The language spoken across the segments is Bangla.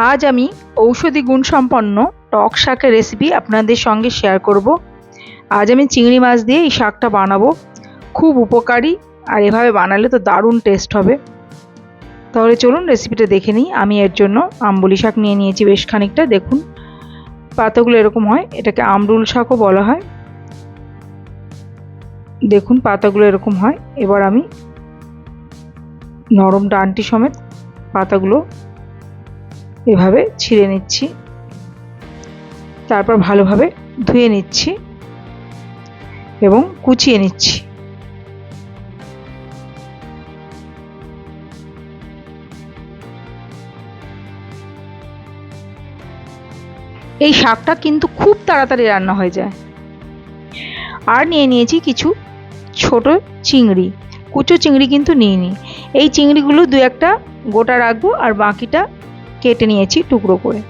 আজ আমি ঔষধি গুণসম্পন্ন টক শাকের রেসিপি আপনাদের সঙ্গে শেয়ার করব। আজ আমি চিংড়ি মাছ দিয়ে এই শাকটা বানাবো। খুব উপকারী, আর এভাবে বানালে তো দারুণ টেস্ট হবে। তাহলে চলুন রেসিপিটা দেখে নিই। আমি এর জন্য আমবুলি শাক নিয়ে নিয়েছি বেশ খানিকটা। দেখুন পাতাগুলো এরকম হয়, এটাকে আমরুল শাকও বলা হয়। দেখুন পাতাগুলো এরকম হয়। এবার আমি নরম ডাঁটি সমেত পাতাগুলো এভাবে ছিঁড়ে নিচ্ছি, তারপর ভালোভাবে ধুয়ে নিচ্ছি এবং কুচিয়ে নিচ্ছি। এই শাকটা কিন্তু খুব তাড়াতাড়ি রান্না হয়ে যায়। আর নিয়ে নিয়েছি কিছু ছোট চিংড়ি, কুচো চিংড়ি কিন্তু নিইনি। এই চিংড়িগুলো দু একটা গোটা রাখবো, আর বাকিটা কেটে নিয়েছি টুকরো করে।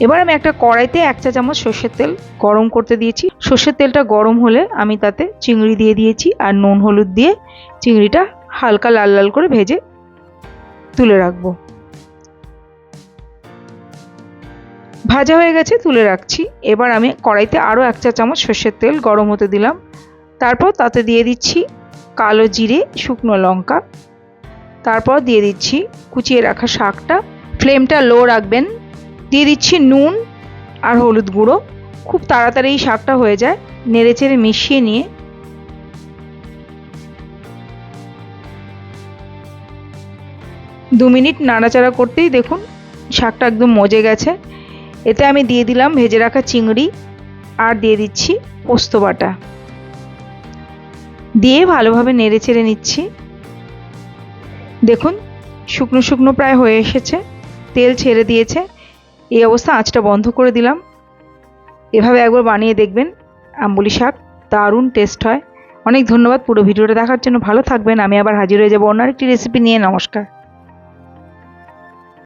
এবার আমি একটা কড়াইতে 1 চা চামচ সর্ষের তেল গরম করতে দিয়েছি। সর্ষের তেলটা গরম হলে আমি তাতে চিংড়ি দিয়ে দিয়েছি, আর নুন হলুদ দিয়ে চিংড়িটা হালকা লাল লাল করে ভেজে তুলে রাখবো। ভাজা হয়ে গেছে, তুলে রাখছি। এবার আমি কড়াইতে আরও 1 চা চামচ সর্ষের তেল গরম হতে দিলাম। তারপর তাতে দিয়ে দিচ্ছি কালো জিরে, শুকনো লঙ্কা। তারপর দিয়ে দিচ্ছি কুচিয়ে রাখা শাকটা। ফ্লেমটা লো রাখবেন। দিয়ে দিচ্ছি নুন আর হলুদ গুঁড়ো। খুব তাড়াতাড়ি এই শাকটা হয়ে যায়। নেড়েচেড়ে মিশিয়ে নিয়ে দু মিনিট নাড়াচাড়া করতেই দেখুন শাকটা একদম মজে গেছে। এতে আমি দিয়ে দিলাম ভেজে রাখা চিংড়ি, আর দিয়ে দিচ্ছি পোস্ত বাটা। দিয়ে ভালোভাবে নেড়েচেড়ে নিচ্ছি। দেখুন শুকনো শুকনো প্রায় হয়ে এসেছে, তেল ছেড়ে দিয়েছে। এই অবস্থা আঁচটা বন্ধ করে দিলাম। এভাবে একবার বানিয়ে দেখবেন, আমবুলি শাক দারুণ টেস্ট হয়। অনেক ধন্যবাদ পুরো ভিডিওটা দেখার জন্য। ভালো থাকবেন। আমি আবার হাজির হয়ে যাব অন্য একটি রেসিপি নিয়ে। নমস্কার।